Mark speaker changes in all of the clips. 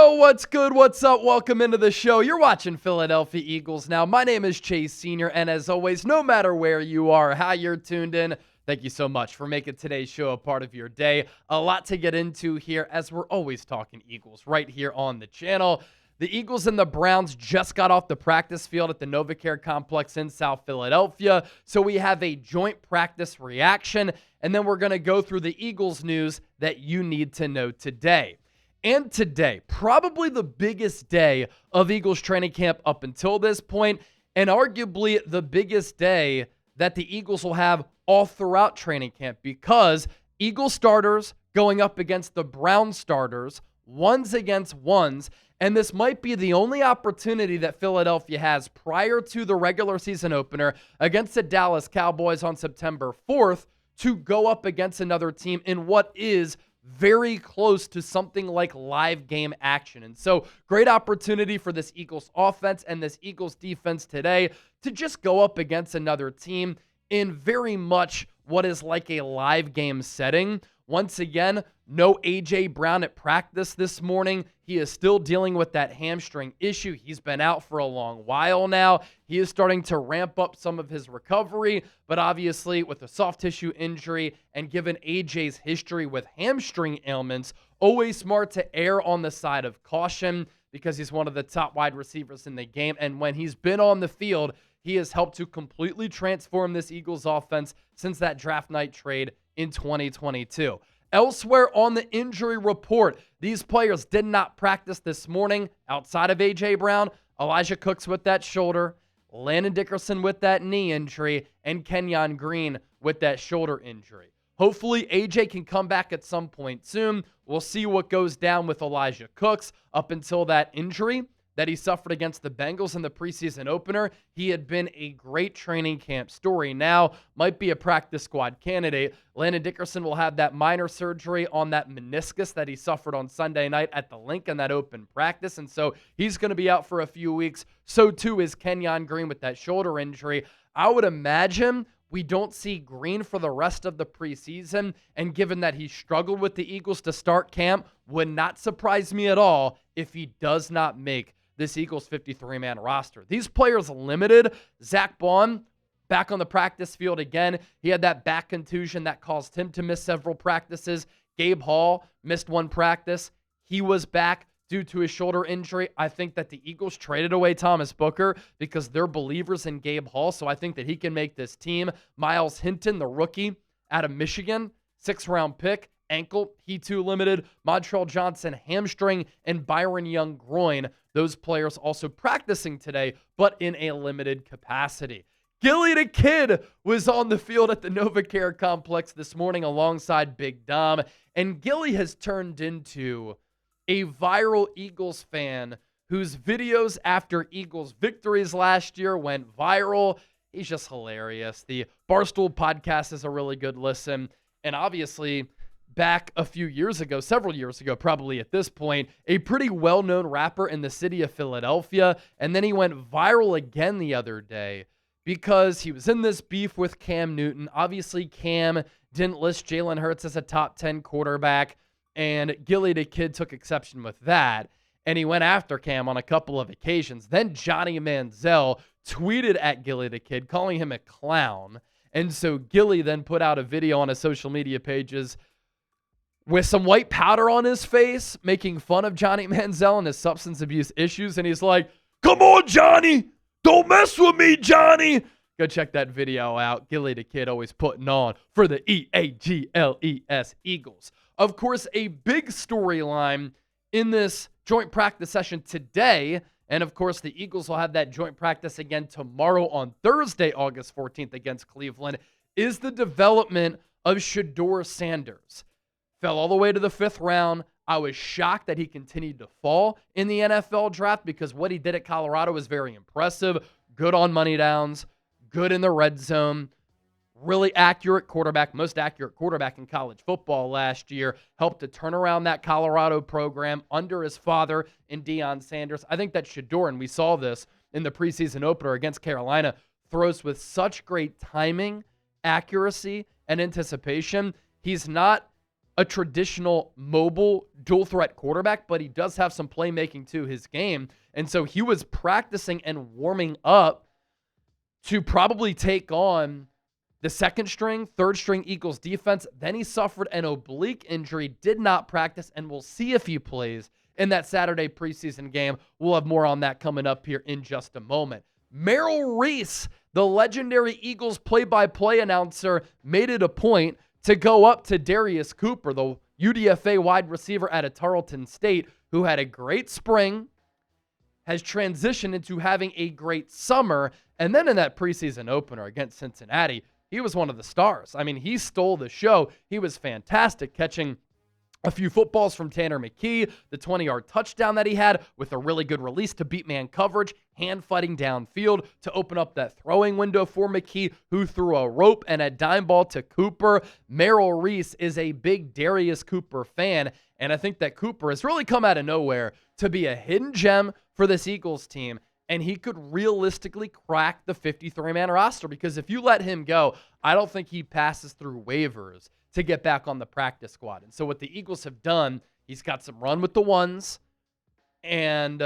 Speaker 1: Yo, what's good? What's up? Welcome into the show. You're watching Philadelphia Eagles now. My name is Chase Sr., and as always, no matter where you are, how you're tuned in, thank you so much for making today's show a part of your day. A lot to get into here as we're always talking Eagles right here on the channel. The Eagles and the Browns just got off the practice field at the NovaCare Complex in South Philadelphia, so we have a joint practice reaction, and then we're going to go through the Eagles news that you need to know today. And today, probably the biggest day of Eagles training camp up until this point, and arguably the biggest day that the Eagles will have all throughout training camp, because Eagles starters going up against the Browns starters, ones against ones, and this might be the only opportunity that Philadelphia has prior to the regular season opener against the Dallas Cowboys on September 4th to go up against another team in what is very close to something like live game action. And so great opportunity for this Eagles offense and this Eagles defense today to just go up against another team in very much what is like a live game setting. Once again, no A.J. Brown at practice this morning. He is still dealing with that hamstring issue. He's been out for a long while now. He is starting to ramp up some of his recovery, but obviously with a soft tissue injury and given A.J.'s history with hamstring ailments, always smart to err on the side of caution because he's one of the top wide receivers in the game. And when he's been on the field, he has helped to completely transform this Eagles offense since that draft night trade in 2022. Elsewhere on the injury report, these players did not practice this morning outside of A.J. Brown. Elijah Cooks with that shoulder, Landon Dickerson with that knee injury, and Kenyon Green with that shoulder injury. Hopefully, A.J. can come back at some point soon. We'll see what goes down with Elijah Cooks. Up until that injury that he suffered against the Bengals in the preseason opener, he had been a great training camp story. Now, might be a practice squad candidate. Landon Dickerson will have that minor surgery on that meniscus that he suffered on Sunday night at the link in that open practice, and so he's going to be out for a few weeks. So too is Kenyon Green with that shoulder injury. I would imagine we don't see Green for the rest of the preseason, and given that he struggled with the Eagles to start camp, would not surprise me at all if he does not make this Eagles 53-man roster. These players limited. Zach Bond back on the practice field again. He had that back contusion that caused him to miss several practices. Gabe Hall missed one practice. He was back due to his shoulder injury. I think that the Eagles traded away Thomas Booker because they're believers in Gabe Hall, so I think that he can make this team. Miles Hinton, the rookie out of Michigan, 6th-round pick, ankle, he too limited. Montreal Johnson, hamstring, and Byron Young, groin. Those players also practicing today, but in a limited capacity. Gilly The Kid was on the field at the NovaCare Complex this morning alongside Big Dom, and Gilly has turned into a viral Eagles fan whose videos after Eagles victories last year went viral. He's just hilarious. The Barstool podcast is a really good listen, and obviously back a few years ago, several years ago, probably at this point, a pretty well-known rapper in the city of Philadelphia. And then he went viral again the other day because he was in this beef with Cam Newton. Obviously, Cam didn't list Jaylen Herds as a top 10 quarterback, and Gilly The Kid took exception with that. And he went after Cam on a couple of occasions. Then Johnny Manziel tweeted at Gilly The Kid, calling him a clown. And so Gilly then put out a video on his social media pages with some white powder on his face, making fun of Johnny Manziel and his substance abuse issues. And he's like, "Come on, Johnny. Don't mess with me, Johnny." Go check that video out. Gilly The Kid always putting on for the EAGLES Eagles. Of course, a big storyline in this joint practice session today. And of course, the Eagles will have that joint practice again tomorrow on Thursday, August 14th against Cleveland, is the development of Shedeur Sanders. Fell all the way to the 5th round. I was shocked that he continued to fall in the NFL draft because what he did at Colorado was very impressive. Good on money downs, good in the red zone, really accurate quarterback, most accurate quarterback in college football last year. Helped to turn around that Colorado program under his father in Deion Sanders. I think that Shedeur, and we saw this in the preseason opener against Carolina, throws with such great timing, accuracy, and anticipation. He's not a traditional mobile dual threat quarterback, but he does have some playmaking to his game. And so he was practicing and warming up to probably take on the second string, third string Eagles defense. Then he suffered an oblique injury, did not practice, and we'll see if he plays in that Saturday preseason game. We'll have more on that coming up here in just a moment. Merrill Reese, the legendary Eagles play-by-play announcer, made it a point to go up to Darius Cooper, the UDFA wide receiver out of Tarleton State, who had a great spring, has transitioned into having a great summer, and then in that preseason opener against Cincinnati, he was one of the stars. I mean, he stole the show. He was fantastic, catching a few footballs from Tanner McKee, the 20-yard touchdown that he had with a really good release to beat man coverage, hand fighting downfield to open up that throwing window for McKee, who threw a rope and a dime ball to Cooper. Merrill Reese is a big Darius Cooper fan, and I think that Cooper has really come out of nowhere to be a hidden gem for this Eagles team, and he could realistically crack the 53-man roster, because if you let him go, I don't think he passes through waivers to get back on the practice squad. And so what the Eagles have done, he's got some run with the ones, and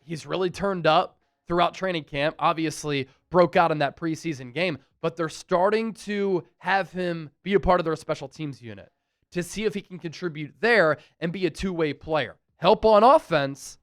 Speaker 1: he's really turned up throughout training camp. Obviously broke out in that preseason game, but they're starting to have him be a part of their special teams unit to see if he can contribute there and be a two-way player. Help on offense,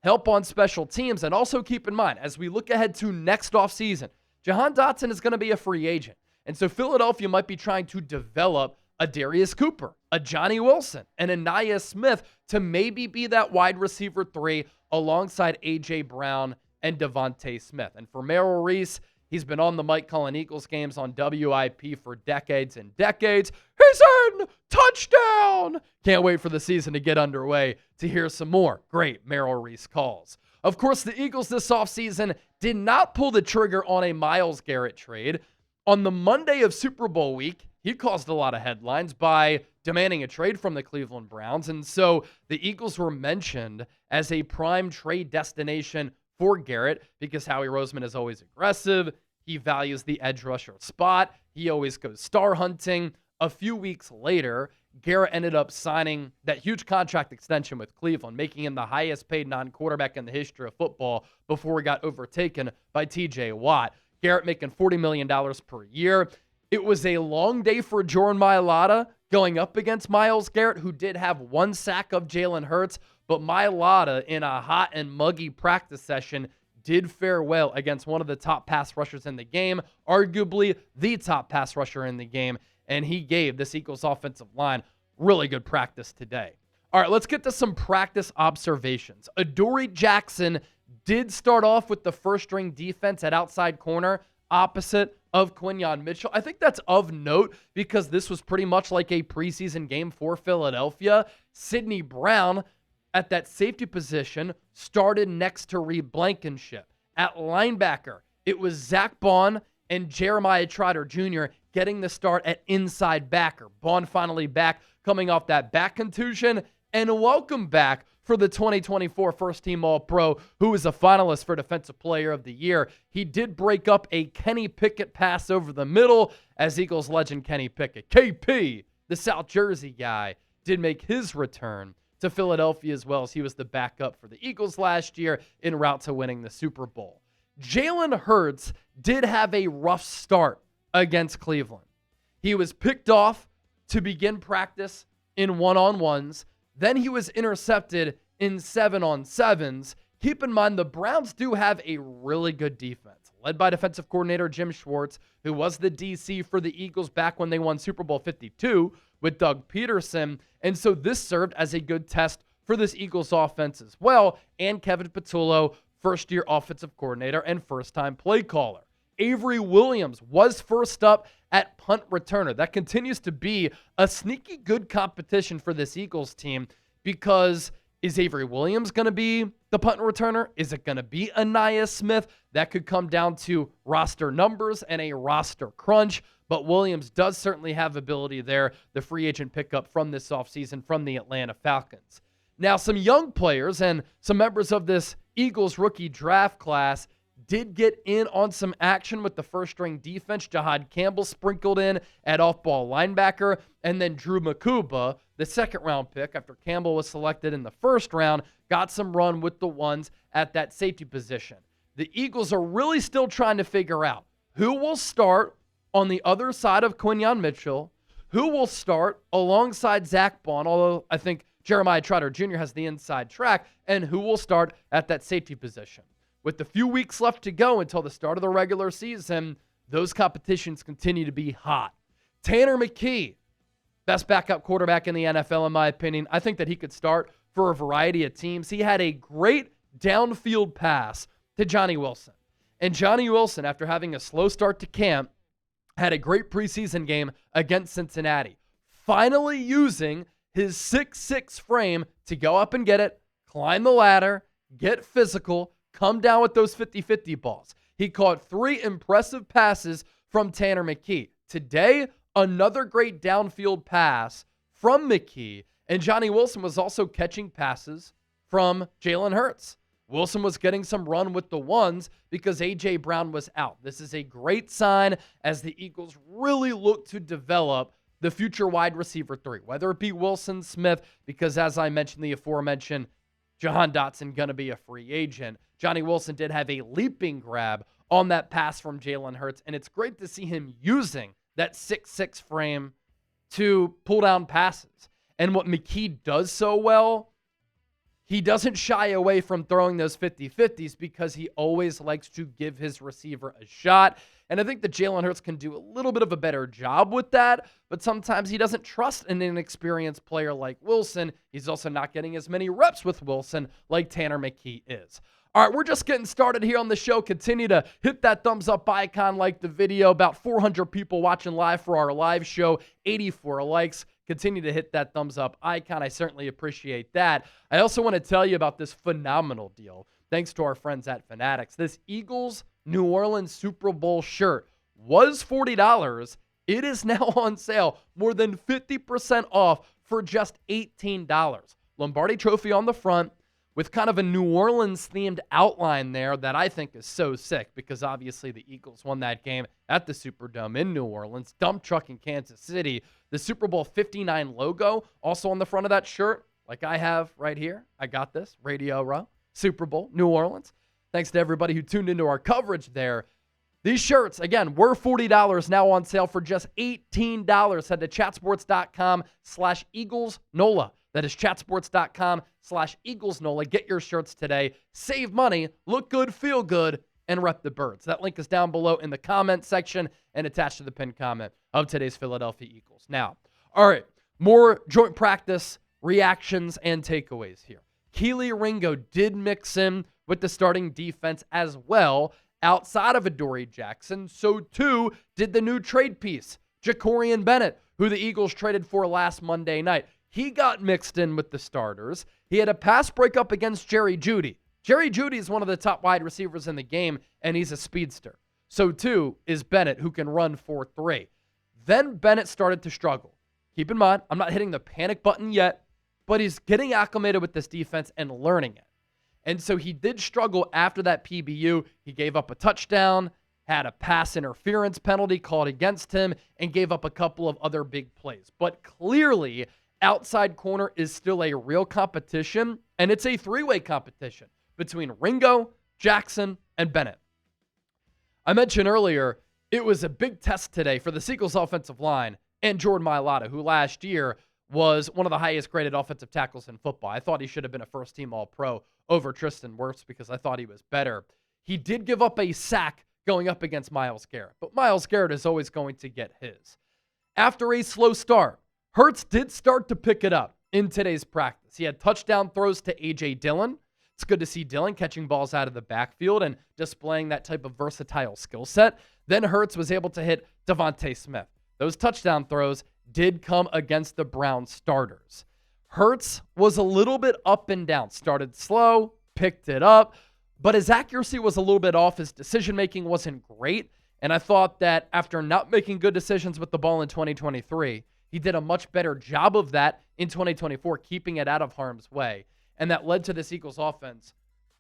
Speaker 1: help on special teams, and also keep in mind, as we look ahead to next offseason, Jahan Dotson is going to be a free agent. And so Philadelphia might be trying to develop a Darius Cooper, a Johnny Wilson, and a Nia Smith to maybe be that wide receiver 3 alongside A.J. Brown and Devontae Smith. And for Merrill Reese, he's been on the mic calling Eagles games on WIP for decades and decades. He's in! Touchdown! Can't wait for the season to get underway to hear some more great Merrill Reese calls. Of course, the Eagles this offseason did not pull the trigger on a Myles Garrett trade. On the Monday of Super Bowl week, he caused a lot of headlines by demanding a trade from the Cleveland Browns. And so the Eagles were mentioned as a prime trade destination for Garrett because Howie Roseman is always aggressive. He values the edge rusher spot. He always goes star hunting. A few weeks later, Garrett ended up signing that huge contract extension with Cleveland, making him the highest paid non-quarterback in the history of football before he got overtaken by T.J. Watt. Garrett making $40 million per year. It was a long day for Jordan Mailata going up against Myles Garrett, who did have one sack of Jaylen Herds, but Mailata in a hot and muggy practice session did fare well against one of the top pass rushers in the game, arguably the top pass rusher in the game, and he gave this Eagles offensive line really good practice today. All right, let's get to some practice observations. Adoree Jackson did start off with the first-string defense at outside corner opposite of Quinyon Mitchell. I think that's of note because this was pretty much like a preseason game for Philadelphia. Sidney Brown at that safety position started next to Reed Blankenship. At linebacker, it was Zach Bond and Jeremiah Trotter Jr. getting the start at inside backer. Bond finally back, coming off that back contusion, and welcome back for the 2024 first-team All-Pro, who is a finalist for Defensive Player of the Year. He did break up a Kenny Pickett pass over the middle as Eagles legend Kenny Pickett, KP, the South Jersey guy, did make his return to Philadelphia as well, as he was the backup for the Eagles last year en route to winning the Super Bowl. Jaylen Herds did have a rough start against Cleveland. He was picked off to begin practice in one-on-ones. Then he was intercepted in 7-on-7s. Keep in mind, the Browns do have a really good defense, led by defensive coordinator Jim Schwartz, who was the DC for the Eagles back when they won Super Bowl 52 with Doug Peterson. And so this served as a good test for this Eagles offense as well. And Kevin Patullo, first-year offensive coordinator and first-time play caller. Avery Williams was first up at punt returner. That continues to be a sneaky good competition for this Eagles team because is Avery Williams going to be the punt returner? Is it going to be Nia Smith? That could come down to roster numbers and a roster crunch, but Williams does certainly have ability there, the free agent pickup from this offseason from the Atlanta Falcons. Now, some young players and some members of this Eagles rookie draft class did get in on some action with the first-string defense. Jahad Campbell sprinkled in at off-ball linebacker, and then Drew Makuba, the second-round pick, after Campbell was selected in the first round, got some run with the ones at that safety position. The Eagles are really still trying to figure out who will start on the other side of Quinyon Mitchell, who will start alongside Zach Bond, although I think Jeremiah Trotter Jr. has the inside track, and who will start at that safety position. With the few weeks left to go until the start of the regular season, those competitions continue to be hot. Tanner McKee, best backup quarterback in the NFL, in my opinion. I think that he could start for a variety of teams. He had a great downfield pass to Johnny Wilson. And Johnny Wilson, after having a slow start to camp, had a great preseason game against Cincinnati, finally using his 6'6" frame to go up and get it, climb the ladder, get physical, come down with those 50-50 balls. He caught 3 impressive passes from Tanner McKee. Today, another great downfield pass from McKee, and Johnny Wilson was also catching passes from Jaylen Herds. Wilson was getting some run with the ones because A.J. Brown was out. This is a great sign as the Eagles really look to develop the future wide receiver 3, whether it be Wilson, Smith, because as I mentioned, the aforementioned Jahan Dotson going to be a free agent. Johnny Wilson did have a leaping grab on that pass from Jaylen Herds, and it's great to see him using that 6'6" frame to pull down passes. And what McKee does so well, he doesn't shy away from throwing those 50-50s because he always likes to give his receiver a shot. And I think that Jalen Hurts can do a little bit of a better job with that, but sometimes he doesn't trust an inexperienced player like Wilson. He's also not getting as many reps with Wilson like Tanner McKee is. All right, we're just getting started here on the show. Continue to hit that thumbs up icon, like the video. About 400 people watching live for our live show, 84 likes. Continue to hit that thumbs up icon. I certainly appreciate that. I also want to tell you about this phenomenal deal, thanks to our friends at Fanatics. This Eagles New Orleans Super Bowl shirt was $40. It is now on sale, more than 50% off for just $18. Lombardi trophy on the front, with kind of a New Orleans-themed outline there that I think is so sick because obviously the Eagles won that game at the Superdome in New Orleans. Dump truck in Kansas City. The Super Bowl 59 logo also on the front of that shirt, like I have right here. I got this. Radio Row, Super Bowl, New Orleans. Thanks to everybody who tuned into our coverage there. These shirts, again, were $40, now on sale for just $18. Head to chatsports.com/EaglesNola. That is chatsports.com/EaglesNola. Get your shirts today. Save money, look good, feel good, and rep the birds. That link is down below in the comment section and attached to the pinned comment of today's Philadelphia Eagles. Now, all right, more joint practice reactions and takeaways here. Kelee Ringo did mix in with the starting defense as well outside of Adoree Jackson. So too did the new trade piece, Jacorian Bennett, who the Eagles traded for last Monday night. He got mixed in with the starters. He had a pass breakup against Jerry Jeudy. Jerry Jeudy is one of the top wide receivers in the game, and he's a speedster. So too is Bennett, who can run 4.3. Then Bennett started to struggle. Keep in mind, I'm not hitting the panic button yet, but he's getting acclimated with this defense and learning it. And so he did struggle after that PBU. He gave up a touchdown, had a pass interference penalty called against him, and gave up a couple of other big plays. But clearly, outside corner is still a real competition, and it's a three-way competition between Ringo, Jackson, and Bennett. I mentioned earlier, it was a big test today for the Eagles offensive line and Jordan Mailata, who last year was one of the highest graded offensive tackles in football. I thought he should have been a first-team All-Pro over Tristan Wirfs because I thought he was better. He did give up a sack going up against Myles Garrett, but Myles Garrett is always going to get his. After a slow start, Hurts did start to pick it up in today's practice. He had touchdown throws to A.J. Dillon. It's good to see Dillon catching balls out of the backfield and displaying that type of versatile skill set. Then Hurts was able to hit Devontae Smith. Those touchdown throws did come against the Browns starters. Hurts was a little bit up and down. Started slow, picked it up, but his accuracy was a little bit off. His decision-making wasn't great, and I thought that after not making good decisions with the ball in 2023, he did a much better job of that in 2024, keeping it out of harm's way. And that led to this Eagles offense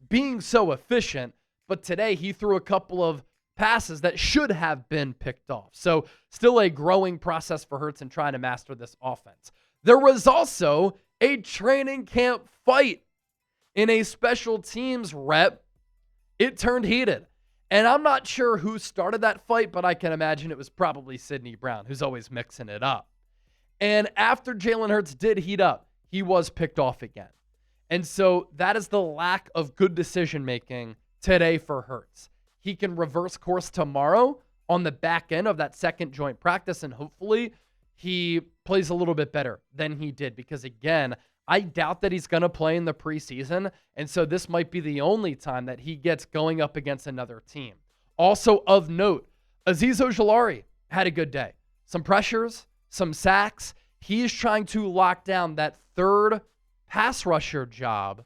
Speaker 1: being so efficient but today he threw a couple of passes that should have been picked off. So still a growing process for Herds in trying to master this offense. There was also a training camp fight in a special teams rep. It turned heated. And I'm not sure who started that fight, but I can imagine it was probably Sidney Brown, who's always mixing it up. And after Jaylen Herds did heat up, he was picked off again. And so that is the lack of good decision-making today for Herds. He can reverse course tomorrow on the back end of that second joint practice, and hopefully he plays a little bit better than he did. Because again, I doubt that he's going to play in the preseason, and so this might be the only time that he gets going up against another team. Also of note, Azeez Ojulari had a good day. Some pressures, some sacks. He's trying to lock down that third pass rusher job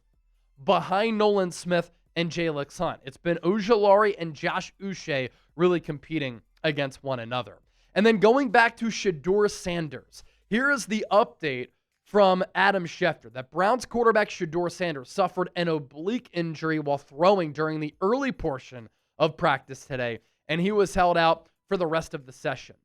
Speaker 1: behind Nolan Smith and Jalen Hunt. It's been Ojulari and Josh Uche really competing against one another. And then going back to Shedeur Sanders, here is the update from Adam Schefter that Browns quarterback Shedeur Sanders suffered an oblique injury while throwing during the early portion of practice today, and he was held out for the rest of the session.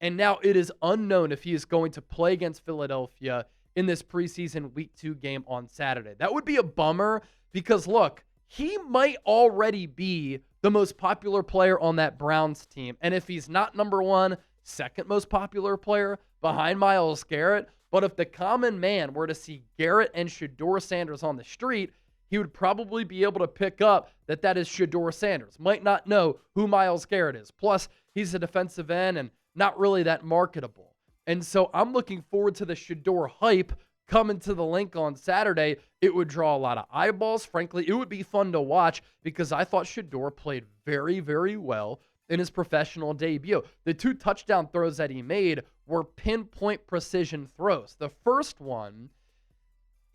Speaker 1: And now it is unknown if he is going to play against Philadelphia in this preseason Week 2 game on Saturday. That would be a bummer because, look, he might already be the most popular player on that Browns team. And if he's not number one, second most popular player behind Myles Garrett, but if the common man were to see Garrett and Shedeur Sanders on the street, he would probably be able to pick up that is Shedeur Sanders. Might not know who Myles Garrett is. Plus, he's a defensive end and not really that marketable. And so I'm looking forward to the Shedeur hype coming to the link on Saturday. It would draw a lot of eyeballs. Frankly, it would be fun to watch because I thought Shedeur played very, very well in his professional debut. The 2 touchdown throws that he made were pinpoint precision throws. The first one,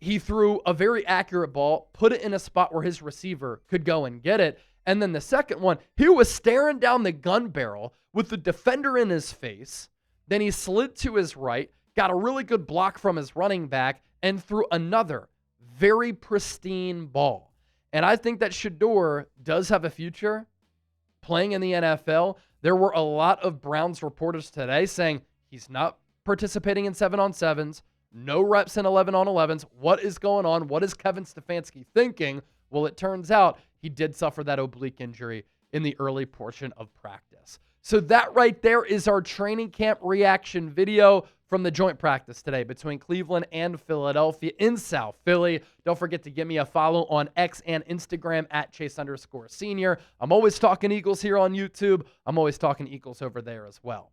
Speaker 1: he threw a very accurate ball, put it in a spot where his receiver could go and get it. And then the second one, he was staring down the gun barrel with the defender in his face. Then he slid to his right, got a really good block from his running back, and threw another very pristine ball. And I think that Shedeur does have a future playing in the NFL. There were a lot of Browns reporters today saying he's not participating in 7-on-7s, no reps in 11-on-11s. What is going on? What is Kevin Stefanski thinking? Well, it turns out he did suffer that oblique injury in the early portion of practice. So that right there is our training camp reaction video from the joint practice today between Cleveland and Philadelphia in South Philly. Don't forget to give me a follow on X and Instagram at Chase_Senior. I'm always talking Eagles here on YouTube. I'm always talking Eagles over there as well.